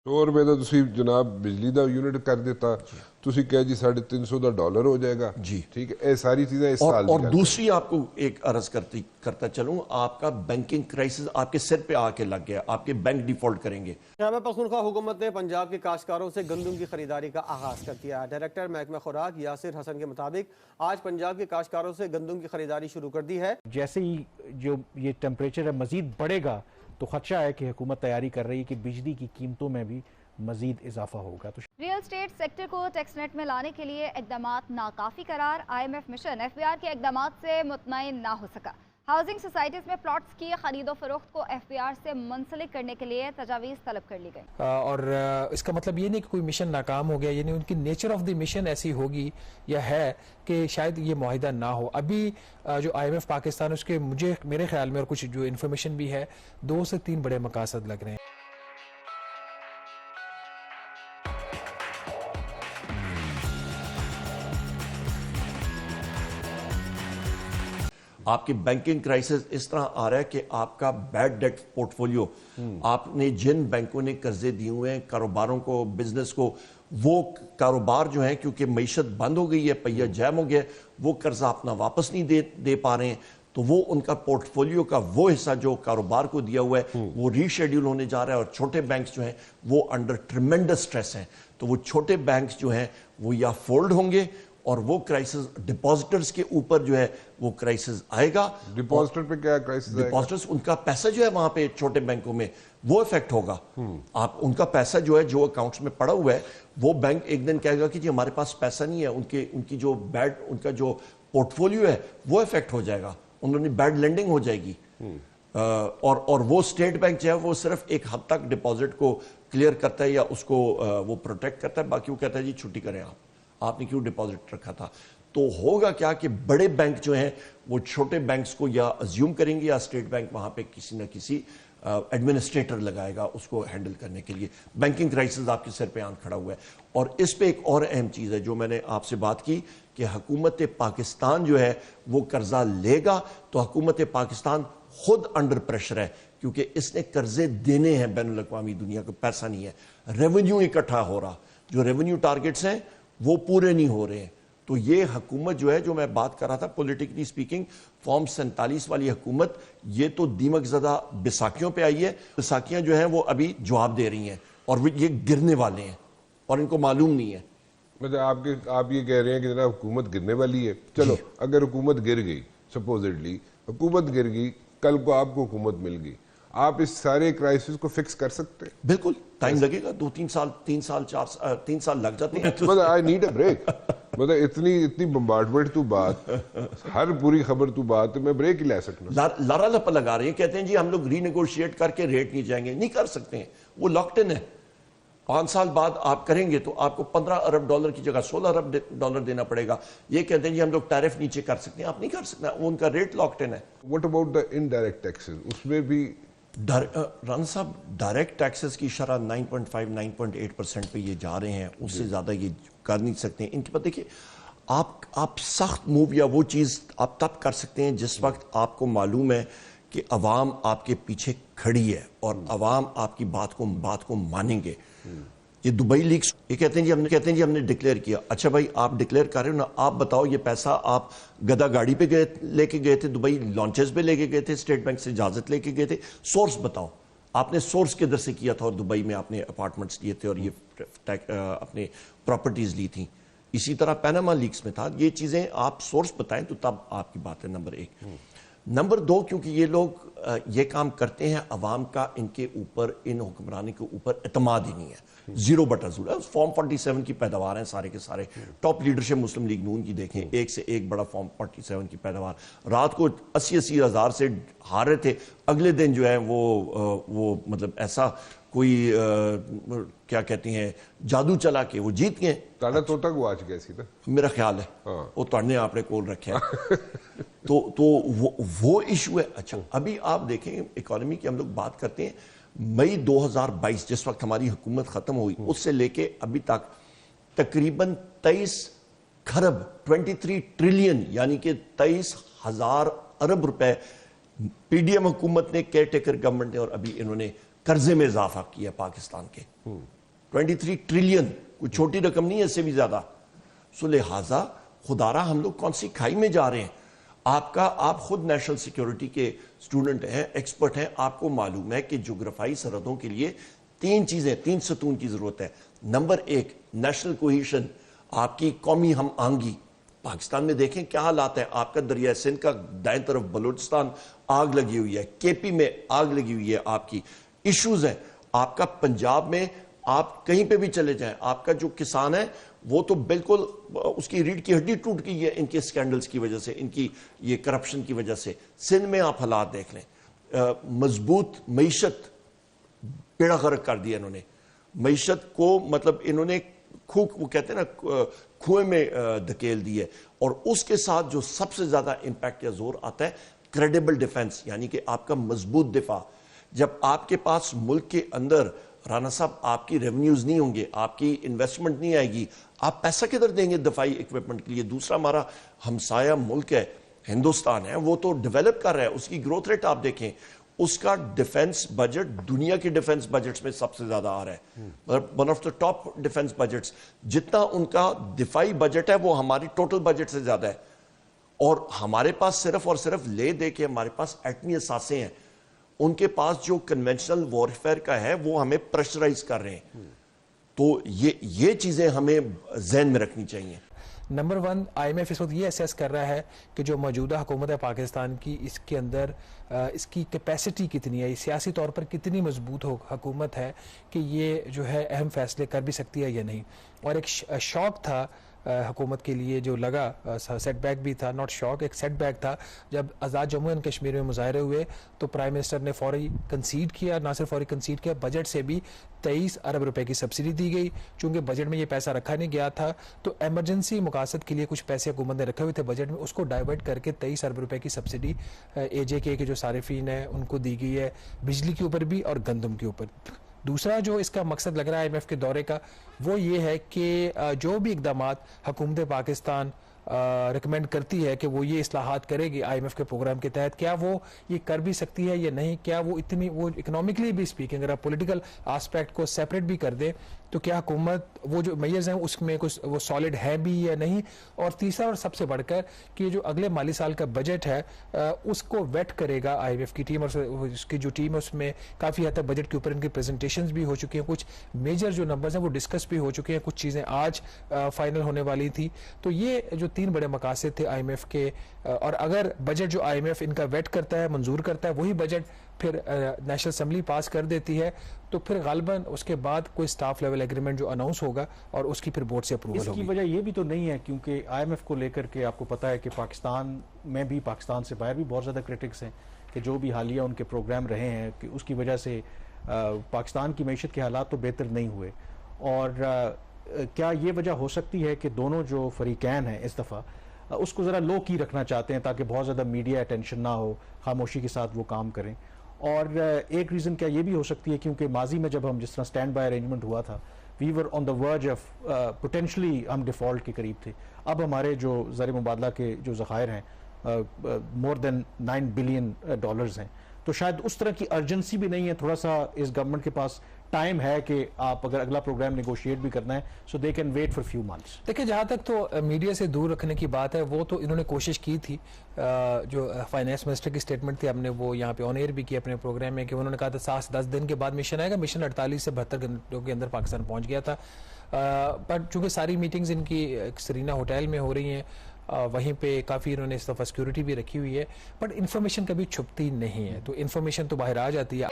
100 रुपए ਦਾ ਤੁਸੀਂ ਜਨਾਬ ਬਿਜਲੀ ਦਾ ਯੂਨਿਟ ਕਰ ਦਿੱਤਾ, ਤੁਸੀਂ ਕਹੇ ਜੀ $350 ਦਾ ਡॉलर हो जाएगा जी। ठीक है, ये सारी चीजें इस साल और दूसरी आपको एक अर्ज करता चलूं, आपका बैंकिंग क्राइसिस आपके सिर पे आके लग गया, आपके बैंक डिफॉल्ट करेंगे। खैबर पख्तूनख्वा हुकूमत ने पंजाब के काश्तकारों से गंदम की खरीदारी का आगाज कर दिया। डायरेक्टर महकमा खुराक यासिर हसन के मुताबिक आज पंजाब के काश्तकारों से गंदम की खरीदारी शुरू कर दी है। जैसे ही जो ये टेम्परेचर है मजीद बढ़ेगा तो खदशा है कि हुकूमत तैयारी कर रही है कि बिजली की कीमतों में भी मजीद इजाफा होगा। तो रियल स्टेट सेक्टर को टैक्सनेट में लाने के लिए इकदामात नाकाफी करार, IMF मिशन FBR के इकदामात से मुतमईन ना हो सका। हाउसिंग सोसाइटीज में प्लॉट्स की खरीदो फरोख्त को FBR से मुंसलिक करने के लिए तजावीज़ तलब कर ली गई। और इसका मतलब ये नहीं कि कोई मिशन नाकाम हो गया, यानी उनकी नेचर ऑफ द मिशन ऐसी होगी या है कि शायद ये मुआहिदा ना हो। अभी जो IMF पाकिस्तान उसके मेरे ख्याल में और कुछ जो इन्फॉर्मेशन भी है 2 से 3 बड़े मकासद लग रहे हैं। आपकी बैंकिंग क्राइसिस इस तरह आ रहा है कि आपका बैड डेट पोर्टफोलियो, आपने जिन बैंकों ने कर्जे दिए हुए हैं कारोबारों को, बिजनेस को, वो कारोबार जो है क्योंकि मईशत बंद हो गई है, पहिया जैम हो गया, वो कर्जा अपना वापस नहीं दे पा रहे हैं, तो वो उनका पोर्टफोलियो का वो हिस्सा जो कारोबार को दिया हुआ है वो रीशेड्यूल होने जा रहा है। और छोटे बैंक्स जो हैं वो अंडर ट्रिमेंडस स्ट्रेस हैं, तो वो छोटे बैंक्स जो हैं वो या फोल्ड होंगे और वो क्राइसिस डिपॉजिटर्स के ऊपर जो है वो क्राइसिस आएगा। डिपॉजिटर पे क्या क्राइसिस आएगा? डिपॉजिटर्स, उनका पैसा जो है वहां पे छोटे बैंकों में वो इफेक्ट होगा। आप उनका पैसा जो है जो अकाउंट्स में पड़ा हुआ है वो बैंक एक दिन कहेगा कि जी हमारे पास पैसा नहीं है, उनकी जो उनका जो पोर्टफोलियो है वो इफेक्ट हो जाएगा, उन्होंने बैड लेंडिंग हो जाएगी। और वो स्टेट बैंक जो है वो सिर्फ एक हद तक डिपॉजिट को क्लियर करता है या उसको वो प्रोटेक्ट करता है, बाकी वो कहता है जी छुट्टी करें आपने क्यों डिपॉजिट रखा था। तो होगा क्या कि बड़े बैंक जो हैं वो छोटे बैंक्स को या अज्यूम करेंगे या स्टेट बैंक वहां पे किसी न किसी एडमिनिस्ट्रेटर लगाएगा उसको हैंडल करने के लिए। बैंकिंग क्राइसिस आपके सिर पे आन खड़ा हुआ है। और इस पे एक और अहम चीज़ है जो मैंने आपसे बात की कि हुकूमत पाकिस्तान जो है वो कर्जा लेगा तो हुकूमत पाकिस्तान खुद अंडर प्रेशर है क्योंकि इसने कर्जे देने हैं बैनुल अक़वामी दुनिया को, पैसा नहीं है, रेवेन्यू इकट्ठा हो रहा, जो रेवेन्यू टारगेट्स हैं वो पूरे नहीं हो रहे हैं। तो ये हुकूमत जो है, जो मैं बात कर रहा था पॉलिटिकली स्पीकिंग, फॉर्म 47 वाली हुकूमत, ये तो दीमक ज़दा बैसाखियों पे आई है। बैसाखियां जो हैं वो अभी जवाब दे रही हैं और ये गिरने वाले हैं और इनको मालूम नहीं है। मतलब आप ये कह रहे हैं कि जनाब हुकूमत गिरने वाली है। चलो अगर हुकूमत गिर गई, सपोजिटली हुकूमत गिर गई, कल को आपको हुकूमत मिल गई, आप इस सारे क्राइसिस को फिक्स कर सकते हैं? बिल्कुल, टाइम लगेगा, 2-3 साल, 3 साल लग जाते हैं। मतलब आई नीड अ ब्रेक। मतलब इतनी बम्बार्डमेंट तू बात, हर पूरी खबर तू बात, मैं ब्रेक ही ले सकता। लारा लपा लगा रहे हैं, कहते हैं जी हम लोग रीनेगोशिएट करके रेट नहीं जाएंगे, नहीं कर सकते हैं, वो लॉक्ड इन है। 5 साल बाद आप करेंगे तो आपको $15 अरब की जगह $16 अरब देना पड़ेगा। ये कहते हैं जी हम लोग टैरिफ नीचे कर सकते हैं, आप नहीं कर सकते, वो उनका रेट लॉक्ड इन है। What about the indirect taxes? उसमें भी राना साहब डायरेक्ट टैक्सेस की शरह 9.5-9.8% पे ये जा रहे हैं, उससे ज़्यादा ये कर नहीं सकते हैं। इनके बाद देखिए, आप सख्त मूव या वो चीज़ आप तब कर सकते हैं जिस वक्त आपको मालूम है कि अवाम आपके पीछे खड़ी है और अवाम आपकी बात को मानेंगे। ये दुबई लीक्स, ये कहते हैं जी हमने डिक्लेयर किया। अच्छा भाई, आप डिक्लेयर कर रहे हो ना, आप बताओ ये पैसा आप गदा गाड़ी पे लेके गए थे, दुबई लॉन्चेस पे लेके गए थे, स्टेट बैंक से इजाजत लेके गए थे, सोर्स बताओ, आपने सोर्स किधर से किया था? और दुबई में आपने अपार्टमेंट्स लिए थे और ये अपने प्रॉपर्टीज ली थी। इसी तरह पैनामा लीक्स में था। ये चीजें आप सोर्स बताएं तो तब आपकी बात है, नंबर 1। नंबर 2, क्योंकि ये लोग ये काम करते हैं, अवाम का इनके ऊपर, इन हुक्मरानी के ऊपर एतमाद ही नहीं है, 0/0 है। फॉर्म 47 की पैदावार हैं सारे के सारे। टॉप लीडरशिप मुस्लिम लीग नून की देखें, एक से एक बड़ा फॉर्म 47 की पैदावार। रात को 80-80 हज़ार से हार रहे थे, अगले दिन जो है वो मतलब ऐसा कोई क्या कहती हैं जादू चला के वो जीत गए। ताड़ा तोता को आज कैसी था मेरा ख्याल है वो तोड़ने आपने कोल रखे है। तो वो इशू है। अच्छा, अभी आप देखें इकोनॉमी की हम लोग बात करते हैं, मई 2022 जिस वक्त हमारी हुकूमत खत्म हुई उससे लेके अभी तक तकरीबन 23 खरब 23 ट्रिलियन यानी कि 23,000 अरब रुपए पीडीएम हुकूमत ने, केयर टेकर गवर्नमेंट ने, और अभी इन्होंने कर्जे में इजाफा किया पाकिस्तान के। 23 ट्रिलियन कोई छोटी रकम नहीं है, इससे भी ज्यादा। सो लिहाजा खुदारा हम लोग कौन सी खाई में जा रहे हैं? आप खुद नेशनल सिक्योरिटी के स्टूडेंट हैं, एक्सपर्ट हैं, आपको मालूम है कि जोग्राफाई सरहदों के लिए 3 सतून की जरूरत है। नंबर 1 नेशनल कोहेशन, आपकी कौमी हम आंगी। पाकिस्तान में देखें क्या हालात है, आपका दरिया सिंध का दाएं तरफ बलूचिस्तान आग लगी हुई है, केपी में आग लगी हुई है, आपकी इश्यूज हैं। आपका पंजाब में आप कहीं पे भी चले जाएं, आपका जो किसान है वो तो बिल्कुल उसकी रीढ़ की हड्डी टूट गई है इनके स्कैंडल्स की वजह से, इनकी ये करप्शन की वजह से। सिंध में आप हालात देख लें, मजबूत मईशत बेड़ा गर्क कर दिया इन्होंने मईशत को, मतलब इन्होंने वो कहते हैं ना कुएं में धकेल दी है। और उसके साथ जो सबसे ज्यादा इंपैक्ट या जोर आता है क्रेडिबल डिफेंस, यानी कि आपका मजबूत दिफा। जब आपके पास मुल्क के अंदर राना साहब आपकी रेवेन्यूज नहीं होंगे, आपकी इन्वेस्टमेंट नहीं आएगी, आप पैसा किधर देंगे दफाई इक्विपमेंट के लिए? दूसरा हमारा हमसाया मुल्क है हिंदुस्तान है, वो तो डेवलप कर रहा है, उसकी ग्रोथ रेट आप देखें, उसका डिफेंस बजट दुनिया के डिफेंस बजट्स में सबसे ज्यादा आ रहा है, one of the top defence budgets. जितना उनका दिफाई बजट है वो हमारी टोटल बजट से ज्यादा है। और हमारे पास सिर्फ और सिर्फ ले दे के हमारे पास एटमी असासे हैं, उनके पास जो कन्वेंशनल वॉरफेयर का है वो हमें प्रेशराइज कर रहे हैं। तो ये चीजें हमें ज़हन में रखनी चाहिए। नंबर 1 IMF इस वक्त ये असेस कर रहा है कि जो मौजूदा हुकूमत है पाकिस्तान की, इसके अंदर इसकी कैपेसिटी कितनी है, सियासी तौर पर कितनी मजबूत हुकूमत है कि ये जो है अहम फैसले कर भी सकती है या नहीं। और एक शौक था हुकूमत के लिए जो लगा, सेटबैक भी था, नॉट शॉक, एक सेटबैक था, जब आज़ाद जम्मू एंड कश्मीर में मुजाहरे हुए तो प्राइम मिनिस्टर ने फौरी कंसीड किया, ना सिर्फ फौरी कंसीड किया, बजट से भी 23 अरब रुपए की सब्सिडी दी गई। चूंकि बजट में ये पैसा रखा नहीं गया था तो एमरजेंसी मकासद के लिए कुछ पैसे हुकूमत ने रखे हुए थे बजट में, उसको डाइवर्ट करके 23 अरब रुपए की सब्सिडी AJK के जो सारिफीन है उनको दी गई है, बिजली के ऊपर भी और गंदम के ऊपर। दूसरा जो इसका मकसद लग रहा है IMF के दौरे का वो ये है कि जो भी इक़दामात हुकूमत पाकिस्तान रिकमेंड करती है कि वो ये इस्लाहात करेगी IMF के प्रोग्राम के तहत, क्या वो ये कर भी सकती है या नहीं, क्या वो इतनी, वो इकोनॉमिकली भी स्पीकिंग अगर आप पॉलिटिकल एस्पेक्ट को सेपरेट भी कर दे तो क्या हुकूमत वो जो मेजर्स हैं उसमें कुछ वो सॉलिड है भी या नहीं। और तीसरा और सबसे बढ़कर कि जो अगले माली साल का बजट है उसको वेट करेगा IMF की टीम, और उसकी जो टीम है उसमें काफ़ी हद तक बजट के ऊपर इनकी प्रेजेंटेशंस भी हो चुकी हैं, कुछ मेजर जो नंबर्स हैं वो डिस्कस भी हो चुके हैं, कुछ चीज़ें आज फाइनल होने वाली थी। तो ये जो 3 बड़े मकासद थे IMF के, और अगर बजट जो IMF इनका वेट करता है, मंजूर करता है, वही बजट फिर नेशनल असेंबली पास कर देती है तो फिर गालिबन उसके बाद कोई स्टाफ लेवल एग्रीमेंट जो अनाउंस होगा और उसकी फिर बोर्ड से अप्रूवल होगी। इसकी वजह ये भी तो नहीं है क्योंकि IMF को लेकर के आपको पता है कि पाकिस्तान में भी, पाकिस्तान से बाहर भी बहुत ज़्यादा क्रिटिक्स हैं कि जो भी हालिया उनके प्रोग्राम रहे हैं कि उसकी वजह से पाकिस्तान की मईशत के हालात तो बेहतर नहीं हुए। और क्या ये वजह हो सकती है कि दोनों जो फरीकैन हैं इस दफ़ा उसको ज़रा लो की रखना चाहते हैं ताकि बहुत ज़्यादा मीडिया अटेंशन ना हो, खामोशी के साथ वो काम करें। और एक रीज़न क्या ये भी हो सकती है क्योंकि माजी में जब हम जिस तरह स्टैंड बाय अरेंजमेंट हुआ था, we were on the verge of potentially हम डिफ़ॉल्ट के करीब थे। अब हमारे जो ज़र मुबादला के जो ज़खायर हैं मोर देन $9 बिलियन हैं, तो शायद उस तरह की अर्जेंसी भी नहीं है। थोड़ा सा इस गवर्नमेंट के पास टाइम है कि आप अगर अगला प्रोग्राम नेगोशिएट भी करना है so they can wait for few months. देखिए जहाँ तक तो मीडिया से दूर रखने की बात है वो तो इन्होंने कोशिश की थी, जो फाइनेंस मिनिस्टर की स्टेटमेंट थी, हमने वो यहाँ पे ऑन एयर भी की अपने प्रोग्राम में कि उन्होंने कहा था 7 से 10 दिन के बाद मिशन आएगा। मिशन 48 से 72 घंटों के अंदर पाकिस्तान पहुँच गया था। बट चूँकि सारी मीटिंग्स इनकी सरीना होटल में हो रही हैं, वहीं पे काफ़ी इन्होंने इस दफ़ा सिक्योरिटी भी रखी हुई है, बट इन्फॉर्मेशन कभी छुपती नहीं है, तो इन्फॉर्मेशन तो बाहर आ जाती है।